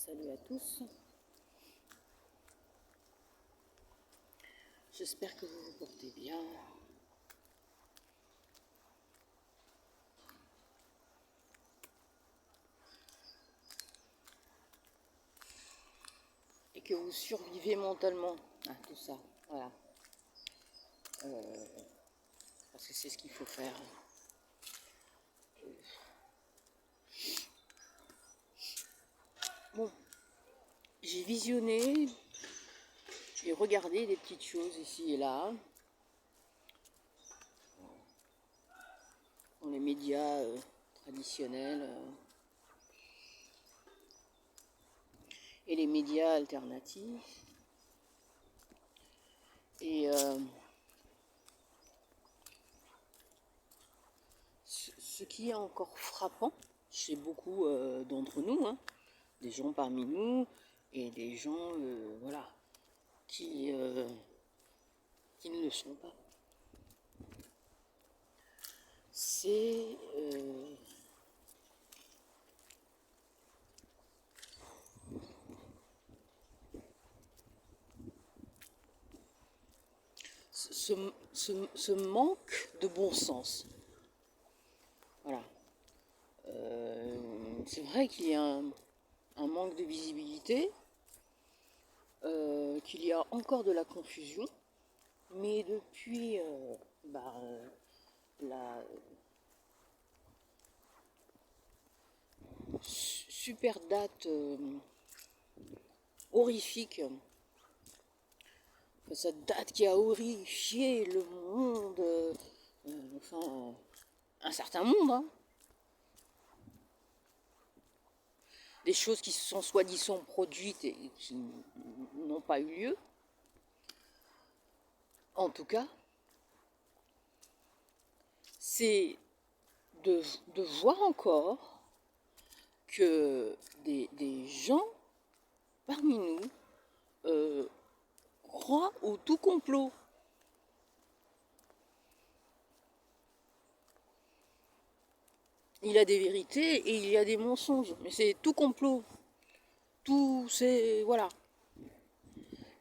Salut à tous. J'espère que vous vous portez bien. Et que vous survivez mentalement à tout ça. Voilà. Parce que c'est ce qu'il faut faire. Bon, j'ai visionné, j'ai regardé des petites choses ici et là. Dans les médias traditionnels et les médias alternatifs. Et ce qui est encore frappant chez beaucoup d'entre nous, hein, des gens parmi nous et des gens voilà, qui ne le sont pas, c'est ce manque de bon sens. Voilà. C'est vrai qu'il y a un manque de visibilité, qu'il y a encore de la confusion, mais depuis la super date horrifique, cette date qui a horrifié le monde, enfin un certain monde, hein. Des choses qui se sont soi-disant produites et qui n'ont pas eu lieu. En tout cas, c'est de voir encore que des gens parmi nous croient au tout complot. Il y a des vérités et il y a des mensonges, mais c'est tout complot. Tout, c'est... voilà.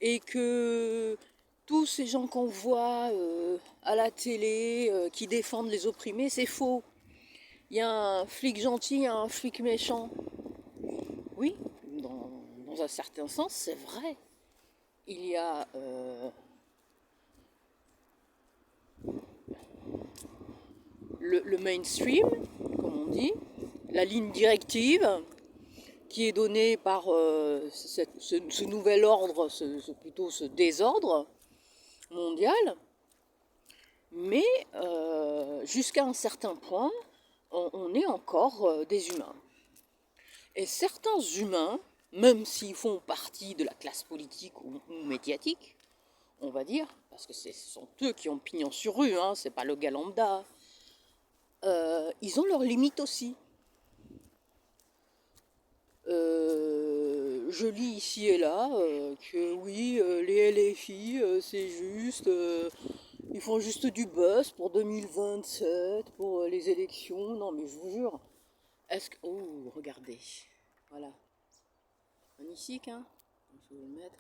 Et que tous ces gens qu'on voit à la télé, qui défendent les opprimés, c'est faux. Il y a un flic gentil, il y a un flic méchant. Oui, dans un certain sens, c'est vrai. Il y a le mainstream, comme on dit, la ligne directive qui est donnée par ce nouvel ordre, plutôt ce désordre mondial. Mais jusqu'à un certain point, on est encore des humains. Et certains humains, même s'ils font partie de la classe politique ou médiatique, on va dire, parce que ce sont eux qui ont pignon sur rue, hein, c'est pas le gars lambda, ils ont leurs limites aussi. Je lis ici et là que oui, les LFI, c'est juste, ils font juste du buzz pour 2027, pour les élections. Non, mais je vous jure, est-ce que... Oh, regardez, voilà, magnifique, hein. Je vais le mettre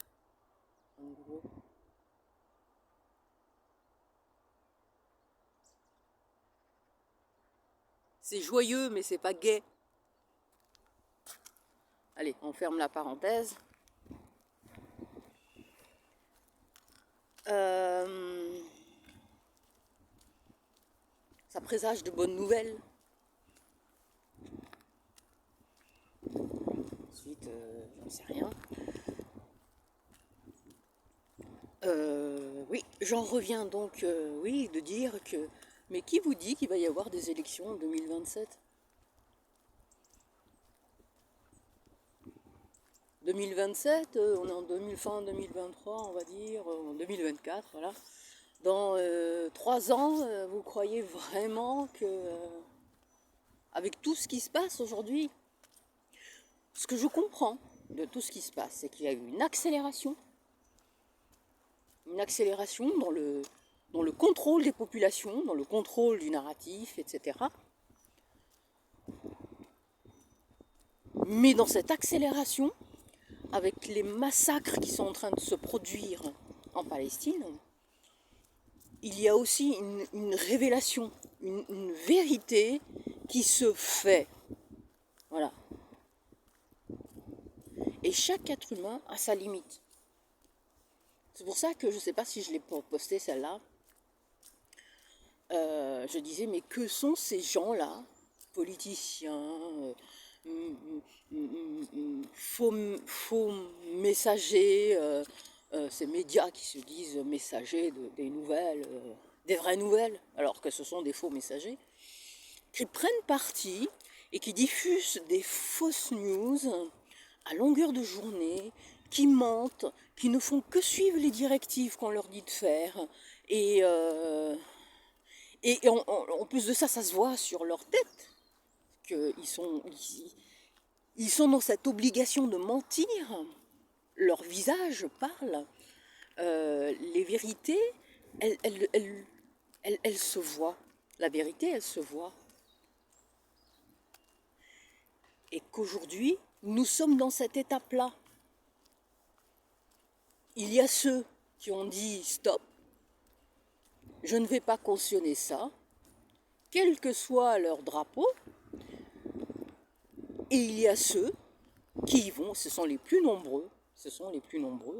en gros. C'est joyeux, mais c'est pas gai. Allez, on ferme la parenthèse. Ça présage de bonnes nouvelles. Ensuite, j'en sais rien. Oui, j'en reviens donc, oui, de dire que... Mais qui vous dit qu'il va y avoir des élections en 2027 ? 2027, on est en fin 2023, on va dire, en 2024, voilà. Dans 3 ans, vous croyez vraiment que, avec tout ce qui se passe aujourd'hui, ce que je comprends de tout ce qui se passe, c'est qu'il y a eu une accélération dans le contrôle des populations, dans le contrôle du narratif, etc. Mais dans cette accélération, avec les massacres qui sont en train de se produire en Palestine, il y a aussi une révélation, une vérité qui se fait. Voilà. Et chaque être humain a sa limite. C'est pour ça que je ne sais pas si je l'ai posté celle-là. Je disais, mais que sont ces gens-là, politiciens, faux messagers, ces médias qui se disent messagers des nouvelles, des vraies nouvelles, alors que ce sont des faux messagers, qui prennent parti et qui diffusent des fausses news à longueur de journée, qui mentent, qui ne font que suivre les directives qu'on leur dit de faire. Et, en plus de ça, ça se voit sur leur tête qu'ils sont dans cette obligation de mentir. Leur visage parle. Les vérités, elles se voient. La vérité, elle se voit. Et qu'aujourd'hui, nous sommes dans cette étape-là. Il y a ceux qui ont dit stop, je ne vais pas cautionner ça, quel que soit leur drapeau. Et il y a ceux qui y vont, ce sont les plus nombreux,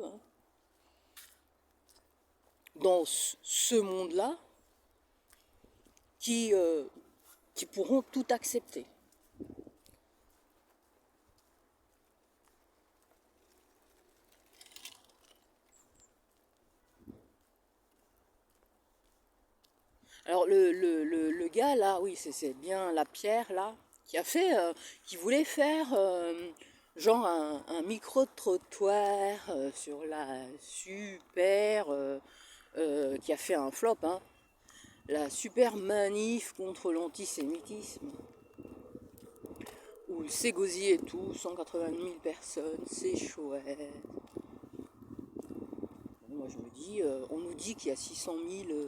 hein, dans ce monde-là, qui pourront tout accepter. Alors le gars là, oui, c'est bien la pierre là, qui voulait faire genre un micro-trottoir sur la super, qui a fait un flop, hein, la super manif contre l'antisémitisme, où c'est gosier et tout, 180 000 personnes, c'est chouette. Moi je me dis, on nous dit qu'il y a 600 000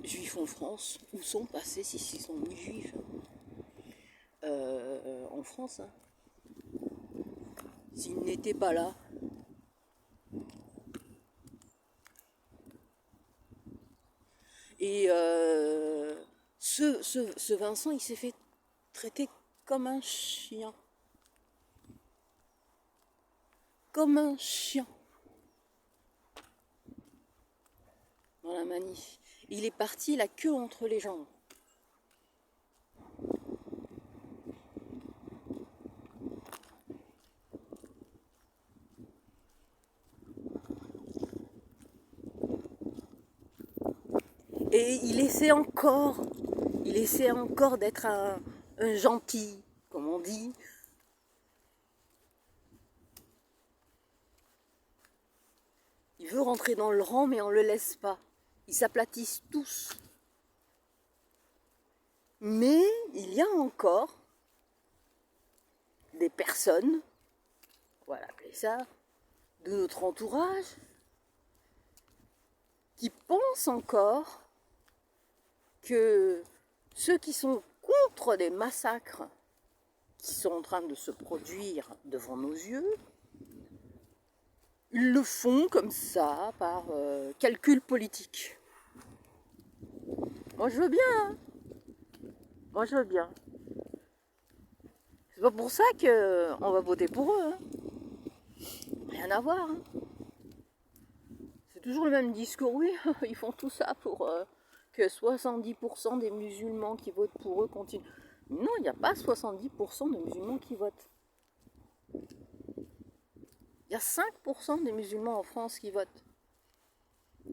juifs en France. Où sont passés ces 600 000 juifs en France, hein, s'ils n'étaient pas là? Et ce Vincent, il s'est fait traiter comme un chien. Comme un chien. Dans la manif. Il est parti la queue entre les jambes. Et il essaie encore d'être un gentil, comme on dit. Il veut rentrer dans le rang, mais on ne le laisse pas. Ils s'aplatissent tous. Mais il y a encore des personnes, on va l'appeler ça, de notre entourage, qui pensent encore que ceux qui sont contre des massacres qui sont en train de se produire devant nos yeux, ils le font comme ça, par calcul politique. Moi je veux bien, hein. Moi je veux bien. C'est pas pour ça qu'on va voter pour eux, hein. Rien à voir, hein. C'est toujours le même discours, oui, ils font tout ça pour que 70% des musulmans qui votent pour eux continuent. Non, il n'y a pas 70% de musulmans qui votent. Il y a 5% des musulmans en France qui votent.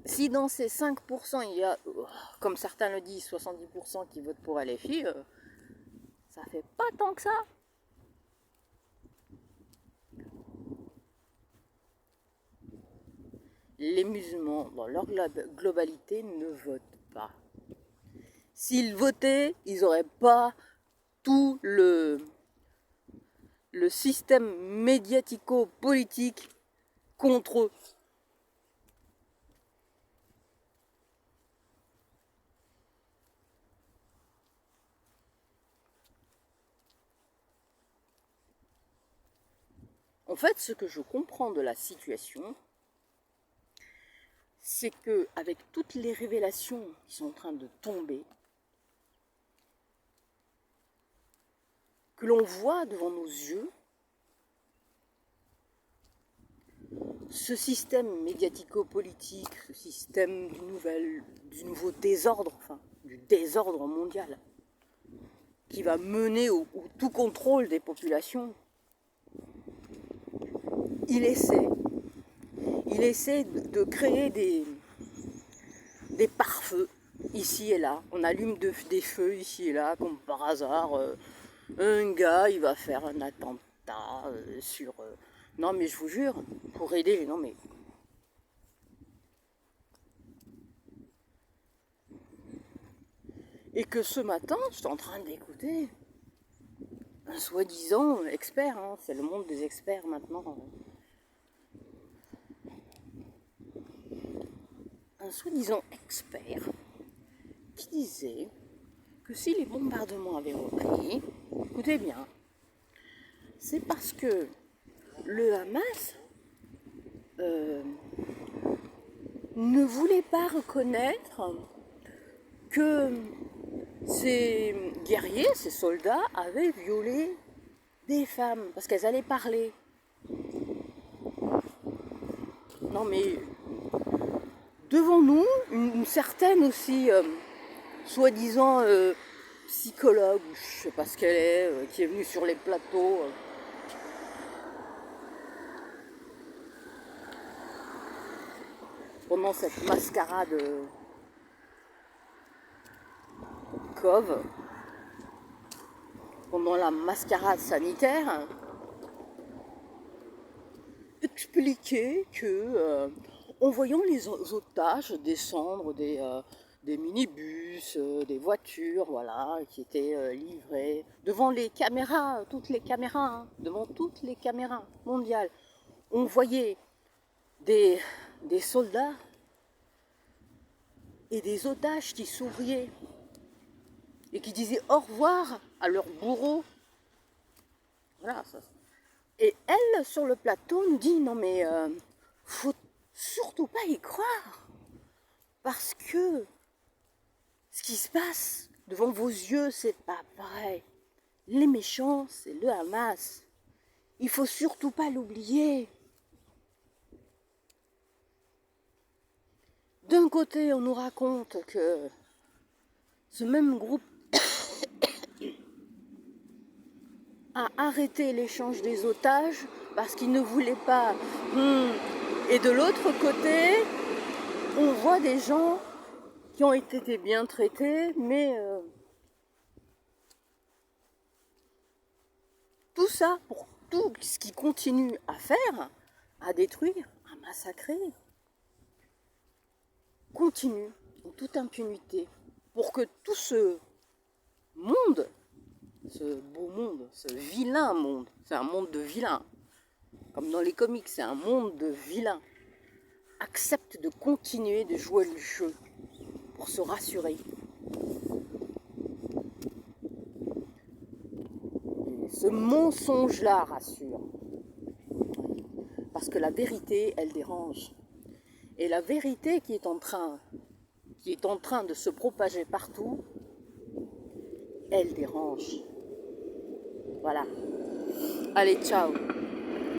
Si dans ces 5%, il y a, comme certains le disent, 70% qui votent pour LFI, ça fait pas tant que ça. Les musulmans, dans leur globalité, ne votent pas. S'ils votaient, ils n'auraient pas tout le système médiatico-politique contre eux. En fait, ce que je comprends de la situation, c'est que avec toutes les révélations qui sont en train de tomber, que l'on voit devant nos yeux, ce système médiatico-politique, ce système du nouveau désordre, enfin du désordre mondial, qui va mener au tout contrôle des populations, il essaie de créer des pare-feux ici et là. On allume des feux ici et là, comme par hasard. Un gars, il va faire un attentat sur... non mais je vous jure, pour aider... Non mais... Et que ce matin, je suis en train d'écouter un soi-disant expert, hein, c'est le monde des experts maintenant. Un soi-disant expert qui disait que si les bombardements avaient repris, écoutez bien, c'est parce que le Hamas ne voulait pas reconnaître que ces guerriers, ces soldats, avaient violé des femmes, parce qu'elles allaient parler. Non mais, devant nous, une certaine aussi, soi-disant psychologue, je sais pas ce qu'elle est, qui est venue sur les plateaux. Pendant cette mascarade Cove, pendant la mascarade sanitaire, expliquer que en voyant les otages descendre des minibus, des voitures, voilà, qui étaient livrées devant les caméras, toutes les caméras, hein, devant toutes les caméras mondiales, on voyait des soldats et des otages qui souriaient et qui disaient au revoir à leurs bourreaux. Voilà, ça. Et elle, sur le plateau, nous dit non mais faut surtout pas y croire, parce que ce qui se passe devant vos yeux, c'est pas vrai. Les méchants, c'est le Hamas. Il faut surtout pas l'oublier. D'un côté, on nous raconte que ce même groupe a arrêté l'échange des otages parce qu'il ne voulait pas. Et de l'autre côté, on voit des gens qui ont été bien traités, mais tout ça pour tout ce qu'ils continuent à faire, à détruire, à massacrer, continue en toute impunité pour que tout ce monde, ce beau monde, ce vilain monde, c'est un monde de vilains, comme dans les comics, c'est un monde de vilains, accepte de continuer de jouer le jeu pour se rassurer. Et ce mensonge-là rassure. Parce que la vérité, elle dérange. Et la vérité qui est en train de se propager partout, elle dérange. Voilà. Allez, ciao.